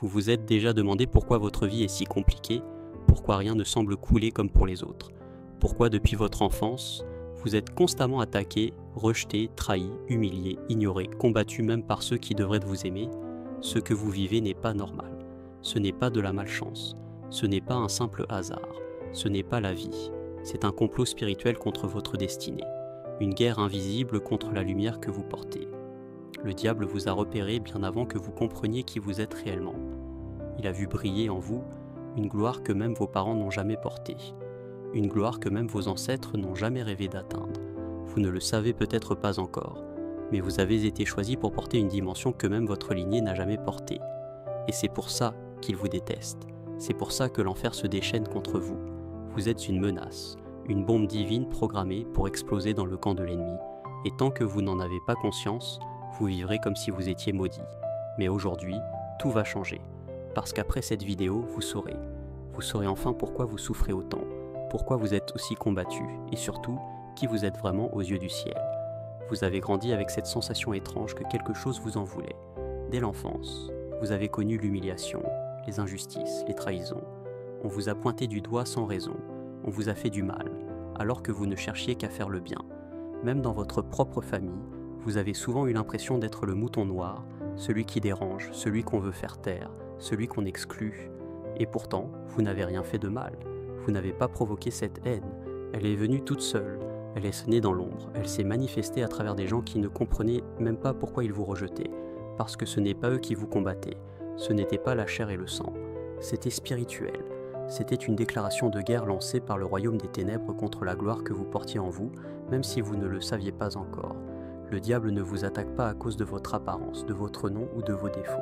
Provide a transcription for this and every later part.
Vous vous êtes déjà demandé pourquoi votre vie est si compliquée, pourquoi rien ne semble couler comme pour les autres, pourquoi depuis votre enfance, vous êtes constamment attaqué, rejeté, trahi, humilié, ignoré, combattu même par ceux qui devraient vous aimer. Ce que vous vivez n'est pas normal, ce n'est pas de la malchance, ce n'est pas un simple hasard, ce n'est pas la vie, c'est un complot spirituel contre votre destinée, une guerre invisible contre la lumière que vous portez. Le diable vous a repéré bien avant que vous compreniez qui vous êtes réellement. Il a vu briller en vous une gloire que même vos parents n'ont jamais portée, une gloire que même vos ancêtres n'ont jamais rêvé d'atteindre. Vous ne le savez peut-être pas encore, mais vous avez été choisi pour porter une dimension que même votre lignée n'a jamais portée. Et c'est pour ça qu'il vous déteste, c'est pour ça que l'enfer se déchaîne contre vous. Vous êtes une menace, une bombe divine programmée pour exploser dans le camp de l'ennemi, et tant que vous n'en avez pas conscience, vous vivrez comme si vous étiez maudit. Mais aujourd'hui, tout va changer. Parce qu'après cette vidéo, vous saurez enfin pourquoi vous souffrez autant, pourquoi vous êtes aussi combattu, et surtout, qui vous êtes vraiment aux yeux du ciel. Vous avez grandi avec cette sensation étrange que quelque chose vous en voulait. Dès l'enfance, vous avez connu l'humiliation, les injustices, les trahisons. On vous a pointé du doigt sans raison, on vous a fait du mal, alors que vous ne cherchiez qu'à faire le bien. Même dans votre propre famille, vous avez souvent eu l'impression d'être le mouton noir, celui qui dérange, celui qu'on veut faire taire, celui qu'on exclut. Et pourtant, vous n'avez rien fait de mal. Vous n'avez pas provoqué cette haine. Elle est venue toute seule. Elle est née dans l'ombre. Elle s'est manifestée à travers des gens qui ne comprenaient même pas pourquoi ils vous rejetaient. Parce que ce n'est pas eux qui vous combattaient. Ce n'était pas la chair et le sang. C'était spirituel. C'était une déclaration de guerre lancée par le royaume des ténèbres contre la gloire que vous portiez en vous, même si vous ne le saviez pas encore. Le diable ne vous attaque pas à cause de votre apparence, de votre nom ou de vos défauts.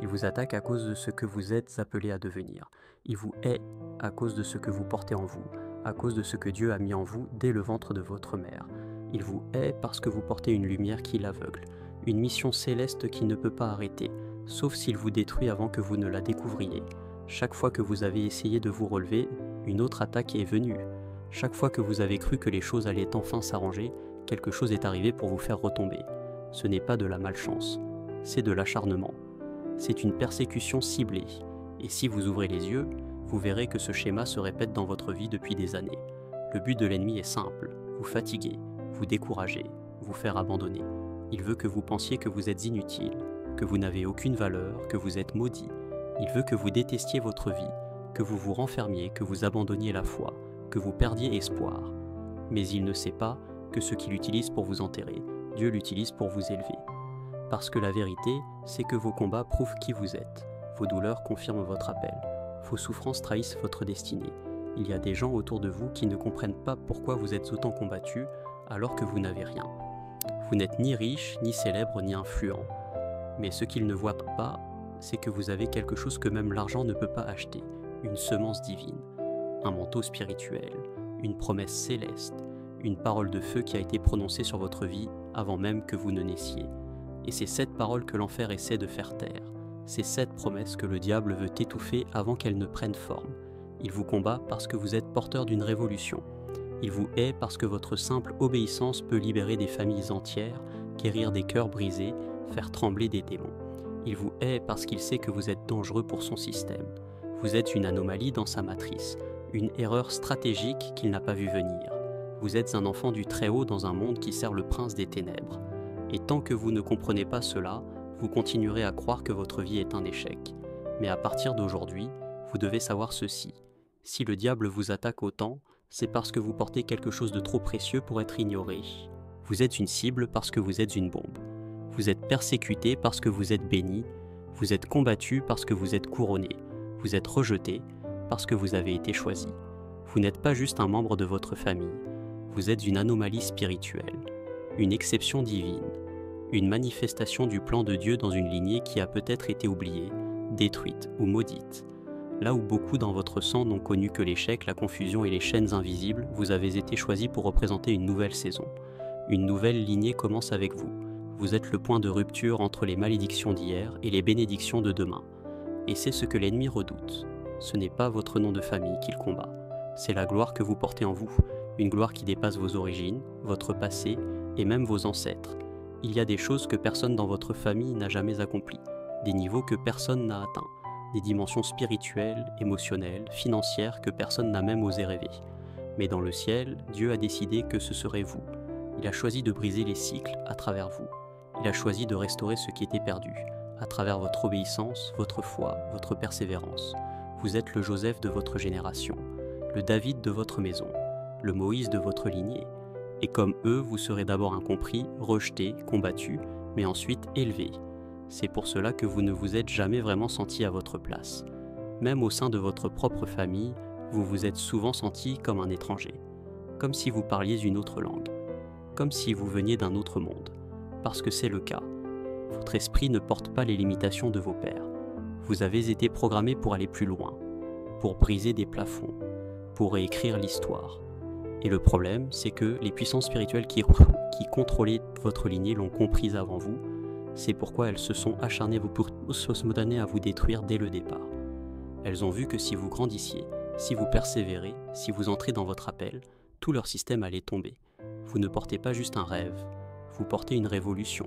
Il vous attaque à cause de ce que vous êtes appelé à devenir. Il vous hait à cause de ce que vous portez en vous, à cause de ce que Dieu a mis en vous dès le ventre de votre mère. Il vous hait parce que vous portez une lumière qui l'aveugle, une mission céleste qui ne peut pas arrêter, sauf s'il vous détruit avant que vous ne la découvriez. Chaque fois que vous avez essayé de vous relever, une autre attaque est venue. Chaque fois que vous avez cru que les choses allaient enfin s'arranger, quelque chose est arrivé pour vous faire retomber. Ce n'est pas de la malchance, c'est de l'acharnement. C'est une persécution ciblée. Et si vous ouvrez les yeux, vous verrez que ce schéma se répète dans votre vie depuis des années. Le but de l'ennemi est simple, vous fatiguer, vous décourager, vous faire abandonner. Il veut que vous pensiez que vous êtes inutile, que vous n'avez aucune valeur, que vous êtes maudit. Il veut que vous détestiez votre vie, que vous vous renfermiez, que vous abandonniez la foi, que vous perdiez espoir. Mais il ne sait pas que ce qu'il utilise pour vous enterrer, Dieu l'utilise pour vous élever. Parce que la vérité, c'est que vos combats prouvent qui vous êtes. Vos douleurs confirment votre appel. Vos souffrances trahissent votre destinée. Il y a des gens autour de vous qui ne comprennent pas pourquoi vous êtes autant combattu alors que vous n'avez rien. Vous n'êtes ni riche, ni célèbre, ni influent. Mais ce qu'ils ne voient pas, c'est que vous avez quelque chose que même l'argent ne peut pas acheter, une semence divine, un manteau spirituel, une promesse céleste, une parole de feu qui a été prononcée sur votre vie avant même que vous ne naissiez. Et c'est cette parole que l'enfer essaie de faire taire. C'est cette promesse que le diable veut étouffer avant qu'elle ne prenne forme. Il vous combat parce que vous êtes porteur d'une révolution. Il vous hait parce que votre simple obéissance peut libérer des familles entières, guérir des cœurs brisés, faire trembler des démons. Il vous hait parce qu'il sait que vous êtes dangereux pour son système. Vous êtes une anomalie dans sa matrice, une erreur stratégique qu'il n'a pas vu venir. Vous êtes un enfant du Très-Haut dans un monde qui sert le prince des ténèbres. Et tant que vous ne comprenez pas cela, vous continuerez à croire que votre vie est un échec. Mais à partir d'aujourd'hui, vous devez savoir ceci. Si le diable vous attaque autant, c'est parce que vous portez quelque chose de trop précieux pour être ignoré. Vous êtes une cible parce que vous êtes une bombe. Vous êtes persécuté parce que vous êtes béni. Vous êtes combattu parce que vous êtes couronné. Vous êtes rejeté parce que vous avez été choisi. Vous n'êtes pas juste un membre de votre famille. Vous êtes une anomalie spirituelle, une exception divine, une manifestation du plan de Dieu dans une lignée qui a peut-être été oubliée, détruite ou maudite. Là où beaucoup dans votre sang n'ont connu que l'échec, la confusion et les chaînes invisibles, vous avez été choisi pour représenter une nouvelle saison. Une nouvelle lignée commence avec vous. Vous êtes le point de rupture entre les malédictions d'hier et les bénédictions de demain. Et c'est ce que l'ennemi redoute. Ce n'est pas votre nom de famille qu'il combat. C'est la gloire que vous portez en vous, une gloire qui dépasse vos origines, votre passé et même vos ancêtres. Il y a des choses que personne dans votre famille n'a jamais accomplies, des niveaux que personne n'a atteints. des dimensions spirituelles, émotionnelles, financières que personne n'a même osé rêver. Mais dans le ciel, Dieu a décidé que ce serait vous. Il a choisi de briser les cycles à travers vous. Il a choisi de restaurer ce qui était perdu, à travers votre obéissance, votre foi, votre persévérance. Vous êtes le Joseph de votre génération, le David de votre maison, le Moïse de votre lignée. Et comme eux, vous serez d'abord incompris, rejeté, combattu, mais ensuite élevé. C'est pour cela que vous ne vous êtes jamais vraiment senti à votre place. Même au sein de votre propre famille, vous vous êtes souvent senti comme un étranger, comme si vous parliez une autre langue, comme si vous veniez d'un autre monde. Parce que c'est le cas. Votre esprit ne porte pas les limitations de vos pères. Vous avez été programmé pour aller plus loin, pour briser des plafonds, pour réécrire l'histoire. Et le problème, c'est que les puissances spirituelles qui contrôlaient votre lignée l'ont comprise avant vous. C'est pourquoi elles se sont acharnées pour à vous détruire dès le départ. Elles ont vu que si vous grandissiez, si vous persévérez, si vous entrez dans votre appel, tout leur système allait tomber. Vous ne portez pas juste un rêve, vous portez une révolution,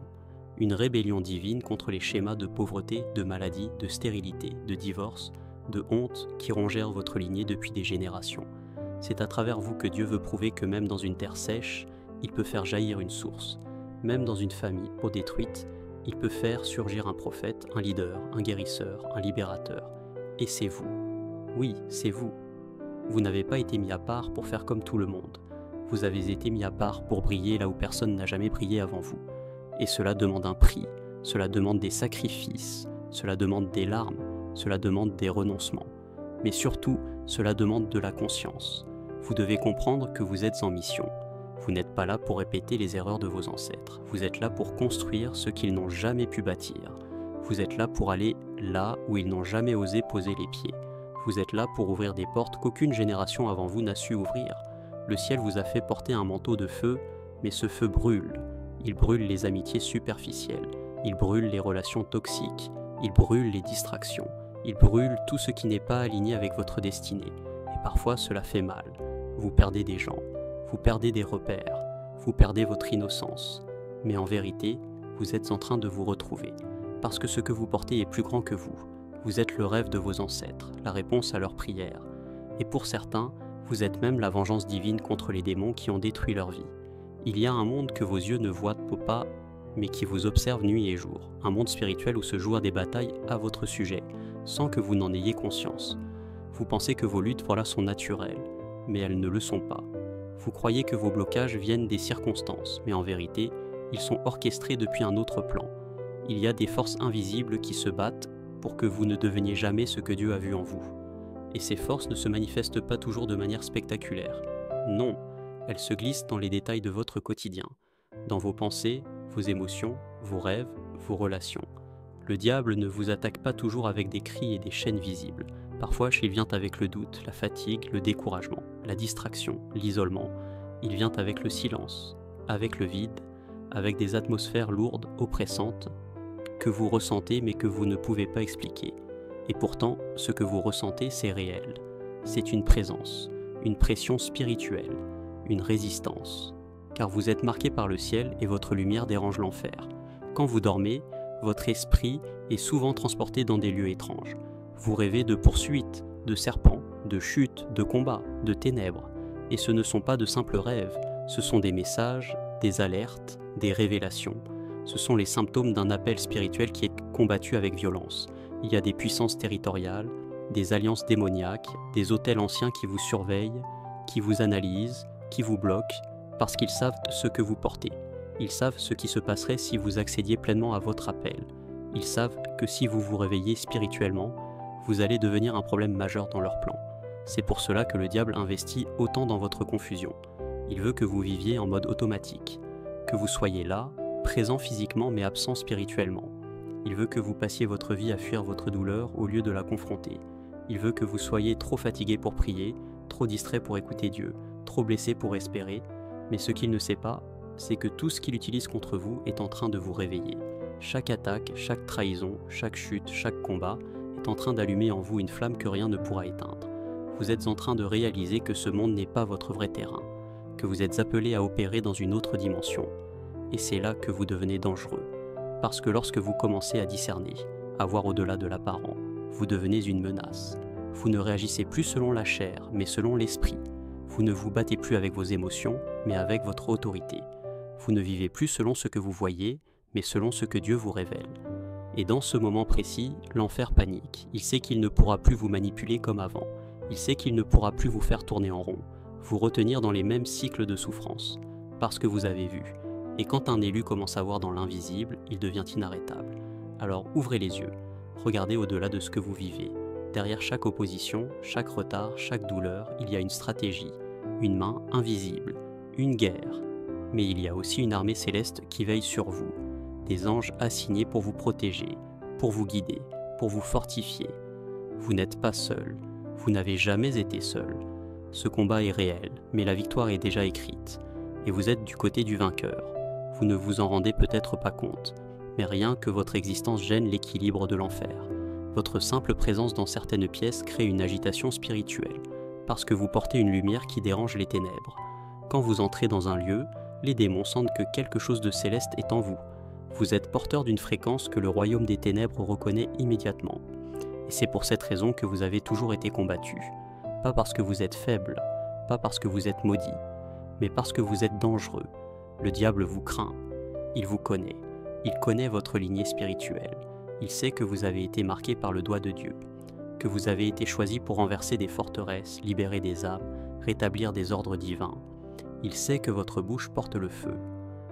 une rébellion divine contre les schémas de pauvreté, de maladie, de stérilité, de divorce, de honte qui rongèrent votre lignée depuis des générations. C'est à travers vous que Dieu veut prouver que même dans une terre sèche, il peut faire jaillir une source. Même dans une famille peau détruite, il peut faire surgir un prophète, un leader, un guérisseur, un libérateur. Et c'est vous. Oui, c'est vous. Vous n'avez pas été mis à part pour faire comme tout le monde. Vous avez été mis à part pour briller là où personne n'a jamais brillé avant vous. Et cela demande un prix, cela demande des sacrifices, cela demande des larmes, cela demande des renoncements. Mais surtout, cela demande de la conscience. Vous devez comprendre que vous êtes en mission. Vous n'êtes pas là pour répéter les erreurs de vos ancêtres. Vous êtes là pour construire ce qu'ils n'ont jamais pu bâtir. Vous êtes là pour aller là où ils n'ont jamais osé poser les pieds. Vous êtes là pour ouvrir des portes qu'aucune génération avant vous n'a su ouvrir. Le ciel vous a fait porter un manteau de feu, mais ce feu brûle. Il brûle les amitiés superficielles. Il brûle les relations toxiques. Il brûle les distractions. Il brûle tout ce qui n'est pas aligné avec votre destinée. Et parfois cela fait mal. Vous perdez des gens. Vous perdez des repères, vous perdez votre innocence. Mais en vérité, vous êtes en train de vous retrouver. Parce que ce que vous portez est plus grand que vous. Vous êtes le rêve de vos ancêtres, la réponse à leurs prières. Et pour certains, vous êtes même la vengeance divine contre les démons qui ont détruit leur vie. Il y a un monde que vos yeux ne voient pas, mais qui vous observe nuit et jour. Un monde spirituel où se jouent des batailles à votre sujet, sans que vous n'en ayez conscience. Vous pensez que vos luttes sont naturelles, mais elles ne le sont pas. Vous croyez que vos blocages viennent des circonstances, mais en vérité, ils sont orchestrés depuis un autre plan. Il y a des forces invisibles qui se battent pour que vous ne deveniez jamais ce que Dieu a vu en vous. Et ces forces ne se manifestent pas toujours de manière spectaculaire. Non, elles se glissent dans les détails de votre quotidien, dans vos pensées, vos émotions, vos rêves, vos relations. Le diable ne vous attaque pas toujours avec des cris et des chaînes visibles. Parfois, il vient avec le doute, la fatigue, le découragement, la distraction, l'isolement. Il vient avec le silence, avec le vide, avec des atmosphères lourdes, oppressantes, que vous ressentez mais que vous ne pouvez pas expliquer. Et pourtant, ce que vous ressentez, c'est réel. C'est une présence, une pression spirituelle, une résistance. Car vous êtes marqué par le ciel et votre lumière dérange l'enfer. Quand vous dormez, votre esprit est souvent transporté dans des lieux étranges. Vous rêvez de poursuites, de serpents, de chutes, de combats, de ténèbres. Et ce ne sont pas de simples rêves, ce sont des messages, des alertes, des révélations. Ce sont les symptômes d'un appel spirituel qui est combattu avec violence. Il y a des puissances territoriales, des alliances démoniaques, des autels anciens qui vous surveillent, qui vous analysent, qui vous bloquent, parce qu'ils savent ce que vous portez. Ils savent ce qui se passerait si vous accédiez pleinement à votre appel. Ils savent que si vous vous réveillez spirituellement, vous allez devenir un problème majeur dans leur plan. C'est pour cela que le diable investit autant dans votre confusion. Il veut que vous viviez en mode automatique, que vous soyez là, présent physiquement mais absent spirituellement. Il veut que vous passiez votre vie à fuir votre douleur au lieu de la confronter. Il veut que vous soyez trop fatigué pour prier, trop distrait pour écouter Dieu, trop blessé pour espérer. Mais ce qu'il ne sait pas, c'est que tout ce qu'il utilise contre vous est en train de vous réveiller. Chaque attaque, chaque trahison, chaque chute, chaque combat est en train d'allumer en vous une flamme que rien ne pourra éteindre. Vous êtes en train de réaliser que ce monde n'est pas votre vrai terrain, que vous êtes appelé à opérer dans une autre dimension. Et c'est là que vous devenez dangereux. Parce que lorsque vous commencez à discerner, à voir au-delà de l'apparent, vous devenez une menace. Vous ne réagissez plus selon la chair, mais selon l'esprit. Vous ne vous battez plus avec vos émotions, mais avec votre autorité. Vous ne vivez plus selon ce que vous voyez, mais selon ce que Dieu vous révèle. Et dans ce moment précis, l'enfer panique. Il sait qu'il ne pourra plus vous manipuler comme avant. Il sait qu'il ne pourra plus vous faire tourner en rond, vous retenir dans les mêmes cycles de souffrance, parce que vous avez vu. Et quand un élu commence à voir dans l'invisible, il devient inarrêtable. Alors ouvrez les yeux, regardez au-delà de ce que vous vivez. Derrière chaque opposition, chaque retard, chaque douleur, il y a une stratégie, une main invisible, une guerre. Mais il y a aussi une armée céleste qui veille sur vous, des anges assignés pour vous protéger, pour vous guider, pour vous fortifier. Vous n'êtes pas seul, vous n'avez jamais été seul. Ce combat est réel, mais la victoire est déjà écrite, et vous êtes du côté du vainqueur. Vous ne vous en rendez peut-être pas compte, mais rien que votre existence gêne l'équilibre de l'enfer. Votre simple présence dans certaines pièces crée une agitation spirituelle, parce que vous portez une lumière qui dérange les ténèbres. Quand vous entrez dans un lieu, les démons sentent que quelque chose de céleste est en vous. Vous êtes porteur d'une fréquence que le royaume des ténèbres reconnaît immédiatement. Et c'est pour cette raison que vous avez toujours été combattu. Pas parce que vous êtes faible, pas parce que vous êtes maudit, mais parce que vous êtes dangereux. Le diable vous craint. Il vous connaît. Il connaît votre lignée spirituelle. Il sait que vous avez été marqué par le doigt de Dieu, que vous avez été choisi pour renverser des forteresses, libérer des âmes, rétablir des ordres divins. Il sait que votre bouche porte le feu,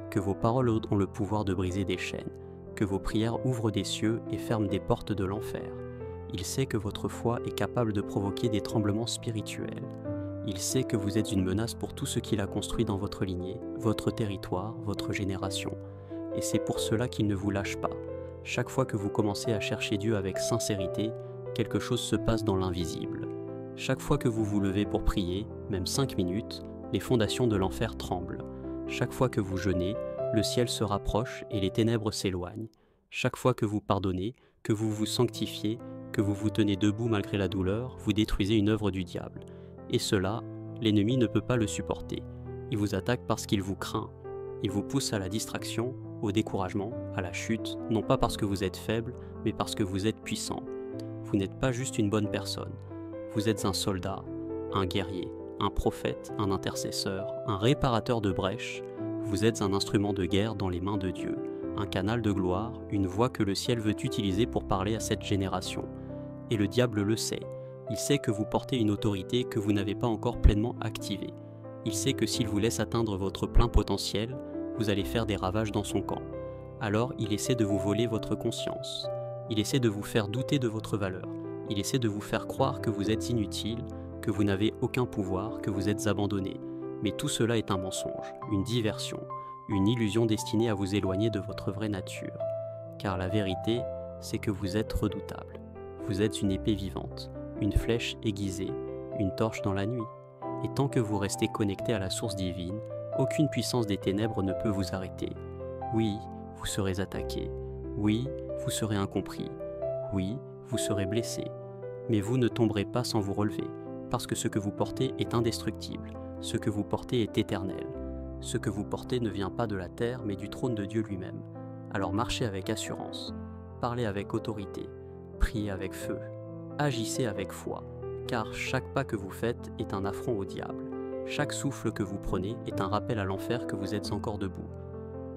que vos paroles ont le pouvoir de briser des chaînes, que vos prières ouvrent des cieux et ferment des portes de l'enfer. Il sait que votre foi est capable de provoquer des tremblements spirituels. Il sait que vous êtes une menace pour tout ce qu'il a construit dans votre lignée, votre territoire, votre génération. Et c'est pour cela qu'il ne vous lâche pas. Chaque fois que vous commencez à chercher Dieu avec sincérité, quelque chose se passe dans l'invisible. Chaque fois que vous vous levez pour prier, même 5 minutes, les fondations de l'enfer tremblent. Chaque fois que vous jeûnez, le ciel se rapproche et les ténèbres s'éloignent. Chaque fois que vous pardonnez, que vous vous sanctifiez, que vous vous tenez debout malgré la douleur, vous détruisez une œuvre du diable. Et cela, l'ennemi ne peut pas le supporter. Il vous attaque parce qu'il vous craint. Il vous pousse à la distraction, au découragement, à la chute, non pas parce que vous êtes faible, mais parce que vous êtes puissant. Vous n'êtes pas juste une bonne personne. Vous êtes un soldat, un guerrier, un prophète, un intercesseur, un réparateur de brèches. Vous êtes un instrument de guerre dans les mains de Dieu, un canal de gloire, une voix que le ciel veut utiliser pour parler à cette génération. Et le diable le sait. Il sait que vous portez une autorité que vous n'avez pas encore pleinement activée. Il sait que s'il vous laisse atteindre votre plein potentiel, vous allez faire des ravages dans son camp. Alors il essaie de vous voler votre conscience. Il essaie de vous faire douter de votre valeur. Il essaie de vous faire croire que vous êtes inutile, que vous n'avez aucun pouvoir, que vous êtes abandonné. Mais tout cela est un mensonge, une diversion, une illusion destinée à vous éloigner de votre vraie nature. Car la vérité, c'est que vous êtes redoutable. Vous êtes une épée vivante, une flèche aiguisée, une torche dans la nuit. Et tant que vous restez connecté à la source divine, aucune puissance des ténèbres ne peut vous arrêter. Oui, vous serez attaqué. Oui, vous serez incompris. Oui, vous serez blessé. Mais vous ne tomberez pas sans vous relever, parce que ce que vous portez est indestructible. Ce que vous portez est éternel. Ce que vous portez ne vient pas de la terre, mais du trône de Dieu lui-même. Alors marchez avec assurance, parlez avec autorité, priez avec feu, agissez avec foi, car chaque pas que vous faites est un affront au diable. Chaque souffle que vous prenez est un rappel à l'enfer que vous êtes encore debout.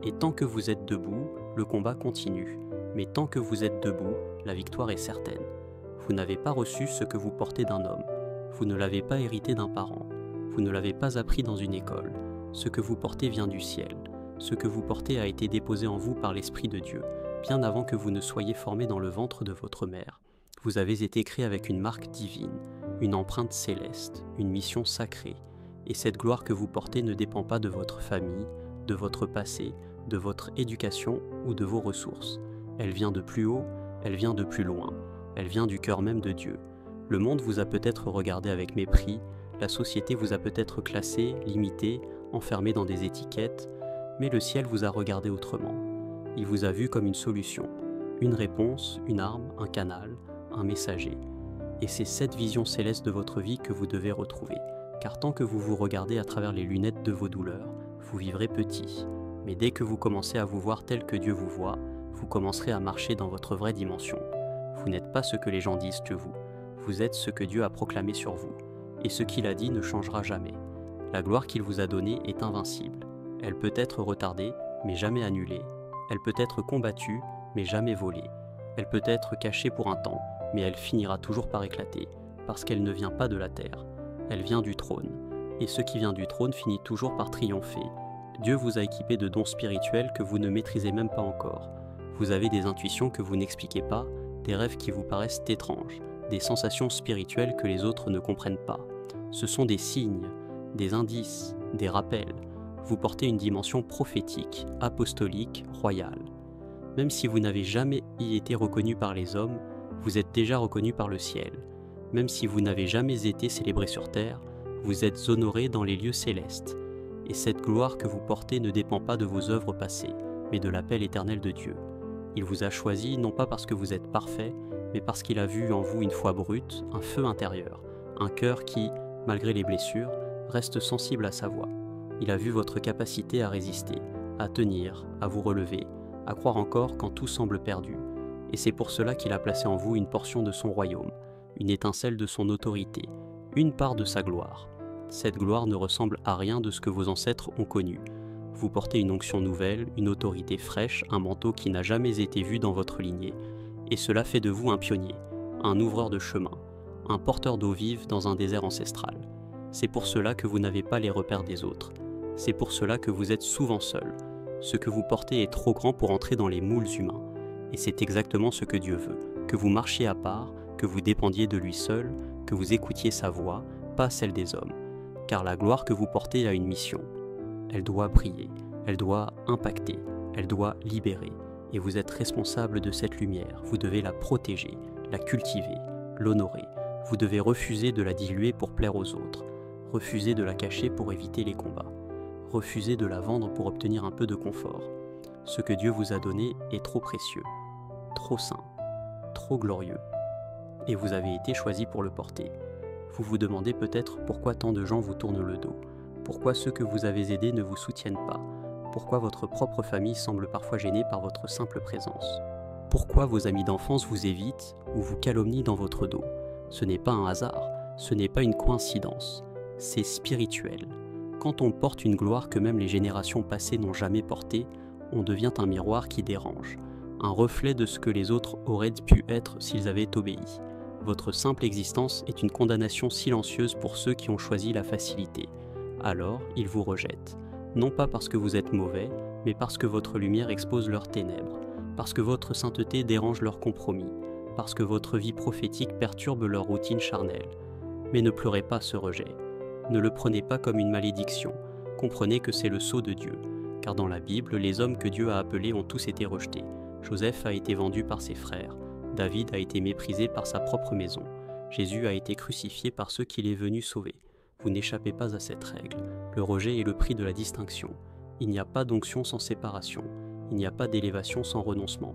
Et tant que vous êtes debout, le combat continue. Mais tant que vous êtes debout, la victoire est certaine. Vous n'avez pas reçu ce que vous portez d'un homme. Vous ne l'avez pas hérité d'un parent. Vous ne l'avez pas appris dans une école. Ce que vous portez vient du ciel. Ce que vous portez a été déposé en vous par l'Esprit de Dieu, bien avant que vous ne soyez formé dans le ventre de votre mère. Vous avez été créé avec une marque divine, une empreinte céleste, une mission sacrée. Et cette gloire que vous portez ne dépend pas de votre famille, de votre passé, de votre éducation ou de vos ressources. Elle vient de plus haut, elle vient de plus loin, elle vient du cœur même de Dieu. Le monde vous a peut-être regardé avec mépris, la société vous a peut-être classé, limité, enfermé dans des étiquettes, mais le ciel vous a regardé autrement. Il vous a vu comme une solution, une réponse, une arme, un canal, un messager. Et c'est cette vision céleste de votre vie que vous devez retrouver. Car tant que vous vous regardez à travers les lunettes de vos douleurs, vous vivrez petit. Mais dès que vous commencez à vous voir tel que Dieu vous voit, vous commencerez à marcher dans votre vraie dimension. Vous n'êtes pas ce que les gens disent de vous. Vous êtes ce que Dieu a proclamé sur vous. Et ce qu'il a dit ne changera jamais. La gloire qu'il vous a donnée est invincible. Elle peut être retardée, mais jamais annulée. Elle peut être combattue, mais jamais volée. Elle peut être cachée pour un temps, mais elle finira toujours par éclater, parce qu'elle ne vient pas de la terre. Elle vient du trône. Et ce qui vient du trône finit toujours par triompher. Dieu vous a équipé de dons spirituels que vous ne maîtrisez même pas encore. Vous avez des intuitions que vous n'expliquez pas, des rêves qui vous paraissent étranges, des sensations spirituelles que les autres ne comprennent pas. Ce sont des signes, des indices, des rappels. Vous portez une dimension prophétique, apostolique, royale. Même si vous n'avez jamais y été reconnu par les hommes, vous êtes déjà reconnu par le ciel. Même si vous n'avez jamais été célébré sur terre, vous êtes honoré dans les lieux célestes. Et cette gloire que vous portez ne dépend pas de vos œuvres passées, mais de l'appel éternel de Dieu. Il vous a choisi non pas parce que vous êtes parfait, mais parce qu'il a vu en vous une foi brute, un feu intérieur, un cœur qui, malgré les blessures, reste sensible à sa voix. Il a vu votre capacité à résister, à tenir, à vous relever, à croire encore quand tout semble perdu. Et c'est pour cela qu'il a placé en vous une portion de son royaume, une étincelle de son autorité, une part de sa gloire. Cette gloire ne ressemble à rien de ce que vos ancêtres ont connu. Vous portez une onction nouvelle, une autorité fraîche, un manteau qui n'a jamais été vu dans votre lignée. Et cela fait de vous un pionnier, un ouvreur de chemin, un porteur d'eau vive dans un désert ancestral. C'est pour cela que vous n'avez pas les repères des autres. C'est pour cela que vous êtes souvent seul. Ce que vous portez est trop grand pour entrer dans les moules humains. Et c'est exactement ce que Dieu veut, que vous marchiez à part, que vous dépendiez de lui seul, que vous écoutiez sa voix, pas celle des hommes. Car la gloire que vous portez a une mission. Elle doit briller, elle doit impacter, elle doit libérer. Et vous êtes responsable de cette lumière. Vous devez la protéger, la cultiver, l'honorer. Vous devez refuser de la diluer pour plaire aux autres. Refuser de la cacher pour éviter les combats. Refuser de la vendre pour obtenir un peu de confort. Ce que Dieu vous a donné est trop précieux, trop saint, trop glorieux. Et vous avez été choisi pour le porter. Vous vous demandez peut-être pourquoi tant de gens vous tournent le dos. Pourquoi ceux que vous avez aidés ne vous soutiennent pas. Pourquoi votre propre famille semble parfois gênée par votre simple présence. Pourquoi vos amis d'enfance vous évitent ou vous calomnient dans votre dos. Ce n'est pas un hasard, ce n'est pas une coïncidence. C'est spirituel. Quand on porte une gloire que même les générations passées n'ont jamais portée, on devient un miroir qui dérange, un reflet de ce que les autres auraient pu être s'ils avaient obéi. Votre simple existence est une condamnation silencieuse pour ceux qui ont choisi la facilité. Alors, ils vous rejettent. Non pas parce que vous êtes mauvais, mais parce que votre lumière expose leurs ténèbres, parce que votre sainteté dérange leurs compromis, parce que votre vie prophétique perturbe leur routine charnelle. Mais ne pleurez pas ce rejet. Ne le prenez pas comme une malédiction. Comprenez que c'est le sceau de Dieu. Car dans la Bible, les hommes que Dieu a appelés ont tous été rejetés. Joseph a été vendu par ses frères. David a été méprisé par sa propre maison. Jésus a été crucifié par ceux qu'il est venu sauver. Vous n'échappez pas à cette règle. Le rejet est le prix de la distinction. Il n'y a pas d'onction sans séparation. Il n'y a pas d'élévation sans renoncement.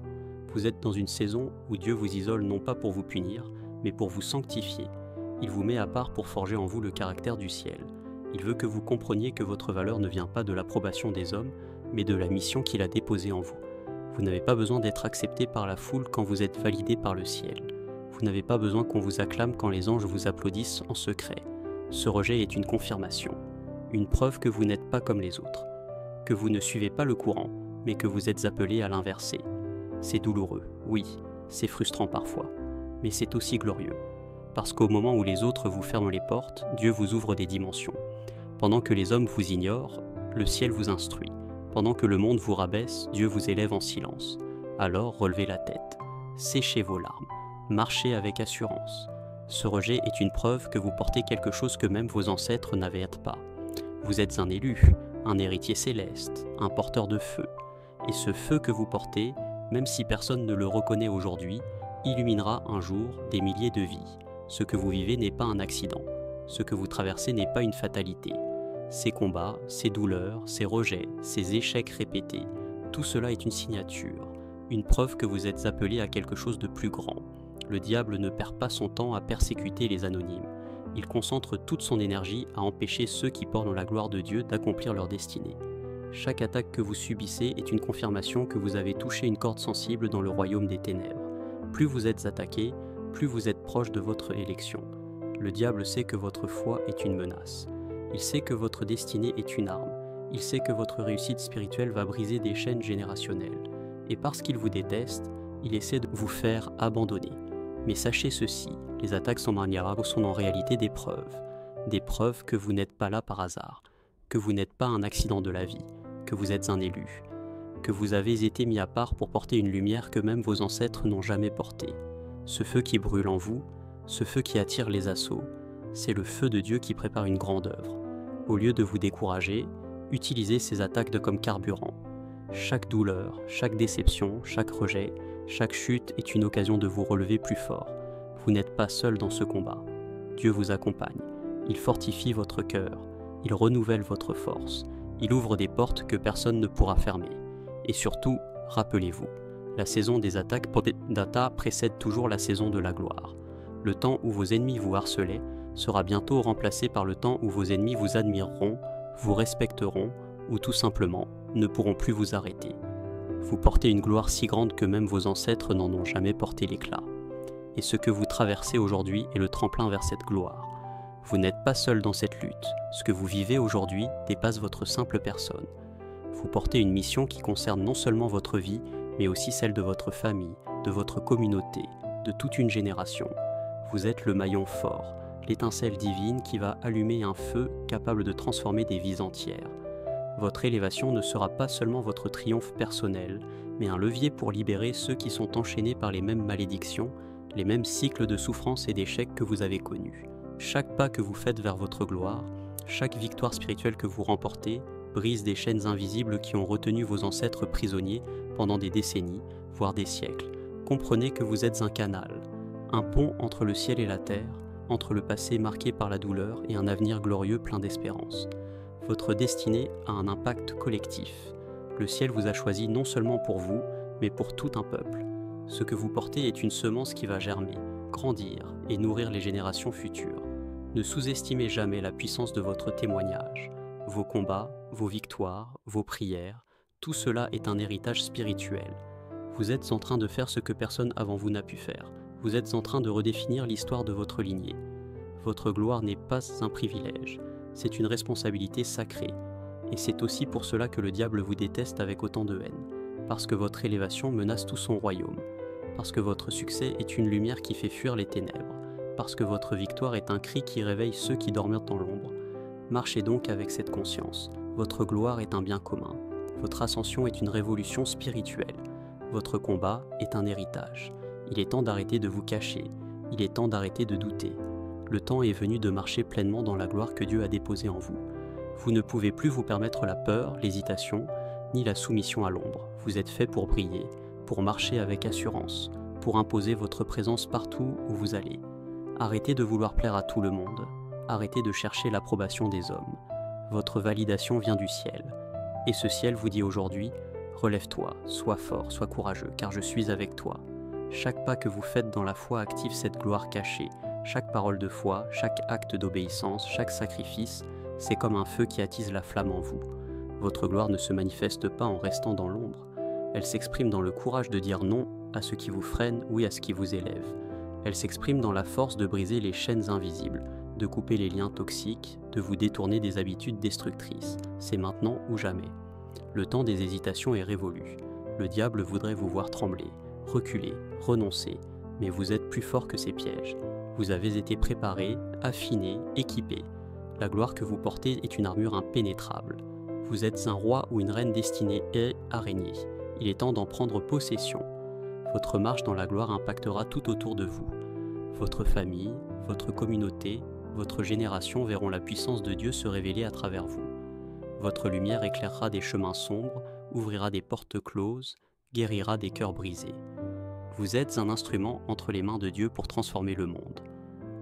Vous êtes dans une saison où Dieu vous isole non pas pour vous punir, mais pour vous sanctifier. Il vous met à part pour forger en vous le caractère du ciel. Il veut que vous compreniez que votre valeur ne vient pas de l'approbation des hommes, mais de la mission qu'il a déposée en vous. Vous n'avez pas besoin d'être accepté par la foule quand vous êtes validé par le ciel. Vous n'avez pas besoin qu'on vous acclame quand les anges vous applaudissent en secret. Ce rejet est une confirmation, une preuve que vous n'êtes pas comme les autres, que vous ne suivez pas le courant, mais que vous êtes appelé à l'inverser. C'est douloureux, oui, c'est frustrant parfois, mais c'est aussi glorieux. Parce qu'au moment où les autres vous ferment les portes, Dieu vous ouvre des dimensions. Pendant que les hommes vous ignorent, le ciel vous instruit. Pendant que le monde vous rabaisse, Dieu vous élève en silence. Alors relevez la tête, séchez vos larmes, marchez avec assurance. Ce rejet est une preuve que vous portez quelque chose que même vos ancêtres n'avaient pas. Vous êtes un élu, un héritier céleste, un porteur de feu. Et ce feu que vous portez, même si personne ne le reconnaît aujourd'hui, illuminera un jour des milliers de vies. Ce que vous vivez n'est pas un accident. Ce que vous traversez n'est pas une fatalité. Ces combats, ces douleurs, ces rejets, ces échecs répétés, tout cela est une signature, une preuve que vous êtes appelé à quelque chose de plus grand. Le diable ne perd pas son temps à persécuter les anonymes. Il concentre toute son énergie à empêcher ceux qui portent la gloire de Dieu d'accomplir leur destinée. Chaque attaque que vous subissez est une confirmation que vous avez touché une corde sensible dans le royaume des ténèbres. Plus vous êtes attaqué, plus vous êtes proche de votre élection. Le diable sait que votre foi est une menace. Il sait que votre destinée est une arme. Il sait que votre réussite spirituelle va briser des chaînes générationnelles. Et parce qu'il vous déteste, il essaie de vous faire abandonner. Mais sachez ceci, les attaques Samaniara sont en réalité des preuves que vous n'êtes pas là par hasard, que vous n'êtes pas un accident de la vie, que vous êtes un élu, que vous avez été mis à part pour porter une lumière que même vos ancêtres n'ont jamais portée. Ce feu qui brûle en vous, ce feu qui attire les assauts, c'est le feu de Dieu qui prépare une grande œuvre. Au lieu de vous décourager, utilisez ces attaques comme carburant. Chaque douleur, chaque déception, chaque rejet, chaque chute est une occasion de vous relever plus fort. Vous n'êtes pas seul dans ce combat. Dieu vous accompagne. Il fortifie votre cœur. Il renouvelle votre force. Il ouvre des portes que personne ne pourra fermer. Et surtout, rappelez-vous, la saison des attaques d'Atta précède toujours la saison de la gloire. Le temps où vos ennemis vous harcelaient sera bientôt remplacé par le temps où vos ennemis vous admireront, vous respecteront ou tout simplement ne pourront plus vous arrêter. Vous portez une gloire si grande que même vos ancêtres n'en ont jamais porté l'éclat. Et ce que vous traversez aujourd'hui est le tremplin vers cette gloire. Vous n'êtes pas seul dans cette lutte. Ce que vous vivez aujourd'hui dépasse votre simple personne. Vous portez une mission qui concerne non seulement votre vie, mais aussi celle de votre famille, de votre communauté, de toute une génération. Vous êtes le maillon fort, l'étincelle divine qui va allumer un feu capable de transformer des vies entières. Votre élévation ne sera pas seulement votre triomphe personnel, mais un levier pour libérer ceux qui sont enchaînés par les mêmes malédictions, les mêmes cycles de souffrance et d'échecs que vous avez connus. Chaque pas que vous faites vers votre gloire, chaque victoire spirituelle que vous remportez, brise des chaînes invisibles qui ont retenu vos ancêtres prisonniers pendant des décennies, voire des siècles. Comprenez que vous êtes un canal, un pont entre le ciel et la terre, entre le passé marqué par la douleur et un avenir glorieux plein d'espérance. Votre destinée a un impact collectif. Le ciel vous a choisi non seulement pour vous, mais pour tout un peuple. Ce que vous portez est une semence qui va germer, grandir et nourrir les générations futures. Ne sous-estimez jamais la puissance de votre témoignage. Vos combats, vos victoires, vos prières, tout cela est un héritage spirituel. Vous êtes en train de faire ce que personne avant vous n'a pu faire. Vous êtes en train de redéfinir l'histoire de votre lignée. Votre gloire n'est pas un privilège, c'est une responsabilité sacrée. Et c'est aussi pour cela que le diable vous déteste avec autant de haine. Parce que votre élévation menace tout son royaume. Parce que votre succès est une lumière qui fait fuir les ténèbres. Parce que votre victoire est un cri qui réveille ceux qui dorment dans l'ombre. Marchez donc avec cette conscience. Votre gloire est un bien commun. Votre ascension est une révolution spirituelle. Votre combat est un héritage. Il est temps d'arrêter de vous cacher. Il est temps d'arrêter de douter. Le temps est venu de marcher pleinement dans la gloire que Dieu a déposée en vous. Vous ne pouvez plus vous permettre la peur, l'hésitation, ni la soumission à l'ombre. Vous êtes fait pour briller, pour marcher avec assurance, pour imposer votre présence partout où vous allez. Arrêtez de vouloir plaire à tout le monde. Arrêtez de chercher l'approbation des hommes. Votre validation vient du ciel. Et ce ciel vous dit aujourd'hui, relève-toi, sois fort, sois courageux, car je suis avec toi. Chaque pas que vous faites dans la foi active cette gloire cachée. Chaque parole de foi, chaque acte d'obéissance, chaque sacrifice, c'est comme un feu qui attise la flamme en vous. Votre gloire ne se manifeste pas en restant dans l'ombre. Elle s'exprime dans le courage de dire non à ce qui vous freine, oui à ce qui vous élève. Elle s'exprime dans la force de briser les chaînes invisibles, de couper les liens toxiques, de vous détourner des habitudes destructrices. C'est maintenant ou jamais. Le temps des hésitations est révolu. Le diable voudrait vous voir trembler, reculer, renoncer, mais vous êtes plus fort que ces pièges. Vous avez été préparé, affiné, équipé. La gloire que vous portez est une armure impénétrable. Vous êtes un roi ou une reine destinée à régner. Il est temps d'en prendre possession. Votre marche dans la gloire impactera tout autour de vous. Votre famille, votre communauté, votre génération verront la puissance de Dieu se révéler à travers vous. Votre lumière éclairera des chemins sombres, ouvrira des portes closes, guérira des cœurs brisés. Vous êtes un instrument entre les mains de Dieu pour transformer le monde.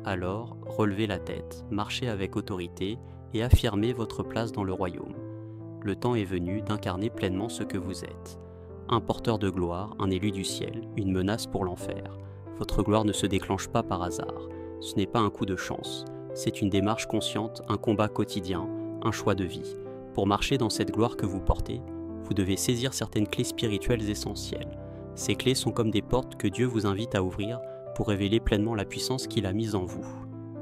Alors, relevez la tête, marchez avec autorité et affirmez votre place dans le royaume. Le temps est venu d'incarner pleinement ce que vous êtes. Un porteur de gloire, un élu du ciel, une menace pour l'enfer. Votre gloire ne se déclenche pas par hasard. Ce n'est pas un coup de chance. C'est une démarche consciente, un combat quotidien, un choix de vie. Pour marcher dans cette gloire que vous portez, vous devez saisir certaines clés spirituelles essentielles. Ces clés sont comme des portes que Dieu vous invite à ouvrir pour révéler pleinement la puissance qu'il a mise en vous.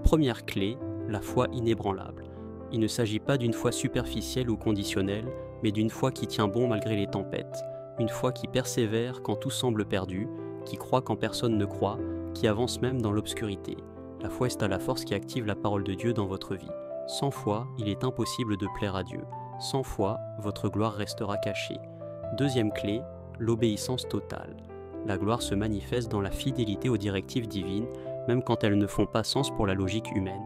Première clé, la foi inébranlable. Il ne s'agit pas d'une foi superficielle ou conditionnelle, mais d'une foi qui tient bon malgré les tempêtes, une foi qui persévère quand tout semble perdu, qui croit quand personne ne croit, qui avance même dans l'obscurité. La foi est à la force qui active la parole de Dieu dans votre vie. Sans foi, il est impossible de plaire à Dieu. Sans foi, votre gloire restera cachée. Deuxième clé, l'obéissance totale. La gloire se manifeste dans la fidélité aux directives divines, même quand elles ne font pas sens pour la logique humaine.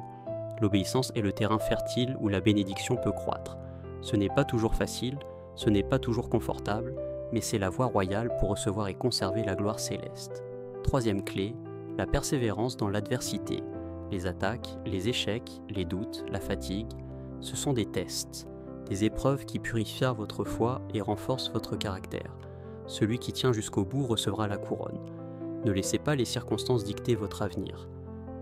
L'obéissance est le terrain fertile où la bénédiction peut croître. Ce n'est pas toujours facile, ce n'est pas toujours confortable, mais c'est la voie royale pour recevoir et conserver la gloire céleste. Troisième clé, la persévérance dans l'adversité. Les attaques, les échecs, les doutes, la fatigue, ce sont des tests, des épreuves qui purifient votre foi et renforcent votre caractère. Celui qui tient jusqu'au bout recevra la couronne. Ne laissez pas les circonstances dicter votre avenir.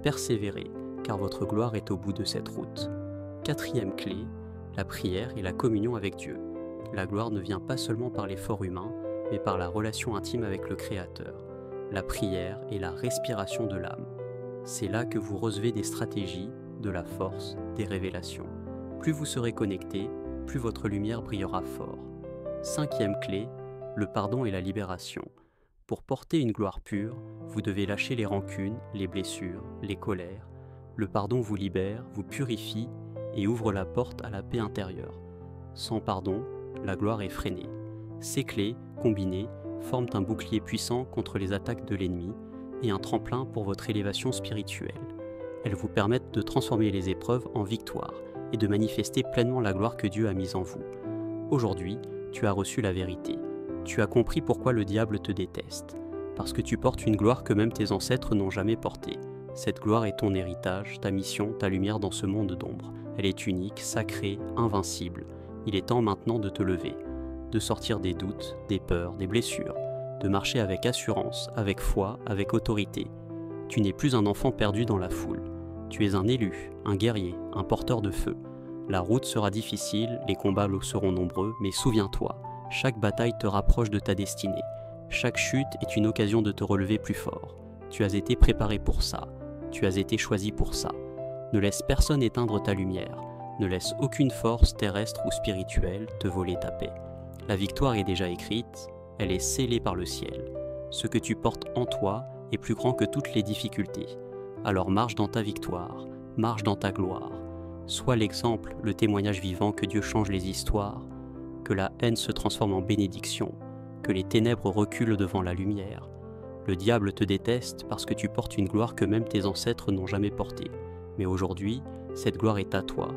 Persévérez, car votre gloire est au bout de cette route. Quatrième clé, la prière et la communion avec Dieu. La gloire ne vient pas seulement par l'effort humain, mais par la relation intime avec le Créateur. La prière est la respiration de l'âme. C'est là que vous recevez des stratégies, de la force, des révélations. Plus vous serez connecté, plus votre lumière brillera fort. Cinquième clé, le pardon et la libération. Pour porter une gloire pure, vous devez lâcher les rancunes, les blessures, les colères. Le pardon vous libère, vous purifie et ouvre la porte à la paix intérieure. Sans pardon, la gloire est freinée. Ces clés, combinées, forment un bouclier puissant contre les attaques de l'ennemi et un tremplin pour votre élévation spirituelle. Elles vous permettent de transformer les épreuves en victoire et de manifester pleinement la gloire que Dieu a mise en vous. Aujourd'hui, tu as reçu la vérité. Tu as compris pourquoi le diable te déteste. Parce que tu portes une gloire que même tes ancêtres n'ont jamais portée. Cette gloire est ton héritage, ta mission, ta lumière dans ce monde d'ombre. Elle est unique, sacrée, invincible. Il est temps maintenant de te lever, de sortir des doutes, des peurs, des blessures, de marcher avec assurance, avec foi, avec autorité. Tu n'es plus un enfant perdu dans la foule. Tu es un élu, un guerrier, un porteur de feu. La route sera difficile, les combats seront nombreux, mais souviens-toi, chaque bataille te rapproche de ta destinée. Chaque chute est une occasion de te relever plus fort. Tu as été préparé pour ça. Tu as été choisi pour ça. Ne laisse personne éteindre ta lumière. Ne laisse aucune force terrestre ou spirituelle te voler ta paix. La victoire est déjà écrite, elle est scellée par le ciel. Ce que tu portes en toi est plus grand que toutes les difficultés. Alors marche dans ta victoire, marche dans ta gloire. Sois l'exemple, le témoignage vivant que Dieu change les histoires, que la haine se transforme en bénédiction, que les ténèbres reculent devant la lumière. Le diable te déteste parce que tu portes une gloire que même tes ancêtres n'ont jamais portée. Mais aujourd'hui, cette gloire est à toi.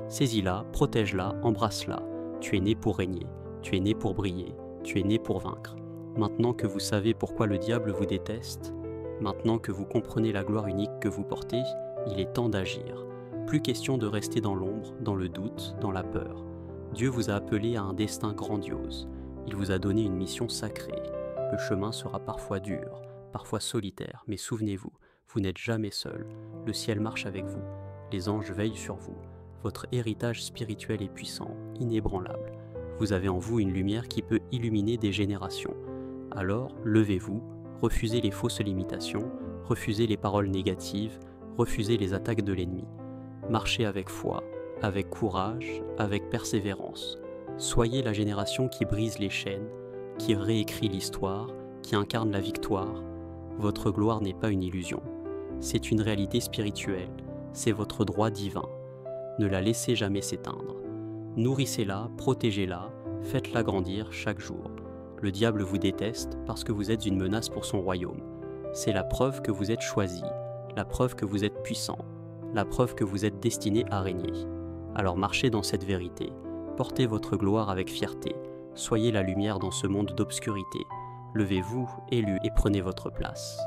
Saisis-la, protège-la, embrasse-la. Tu es né pour régner, tu es né pour briller, tu es né pour vaincre. Maintenant que vous savez pourquoi le diable vous déteste, maintenant que vous comprenez la gloire unique que vous portez, il est temps d'agir. Plus question de rester dans l'ombre, dans le doute, dans la peur. Dieu vous a appelé à un destin grandiose. Il vous a donné une mission sacrée. Le chemin sera parfois dur, parfois solitaire, mais souvenez-vous, vous n'êtes jamais seul. Le ciel marche avec vous. Les anges veillent sur vous. Votre héritage spirituel est puissant, inébranlable. Vous avez en vous une lumière qui peut illuminer des générations. Alors, levez-vous, refusez les fausses limitations, refusez les paroles négatives, refusez les attaques de l'ennemi. Marchez avec foi, avec courage, avec persévérance. Soyez la génération qui brise les chaînes, qui réécrit l'histoire, qui incarne la victoire. Votre gloire n'est pas une illusion. C'est une réalité spirituelle, c'est votre droit divin. Ne la laissez jamais s'éteindre. Nourrissez-la, protégez-la, faites-la grandir chaque jour. Le diable vous déteste parce que vous êtes une menace pour son royaume. C'est la preuve que vous êtes choisi, la preuve que vous êtes puissant, la preuve que vous êtes destiné à régner. Alors marchez dans cette vérité, portez votre gloire avec fierté, soyez la lumière dans ce monde d'obscurité. Levez-vous, élus, et prenez votre place.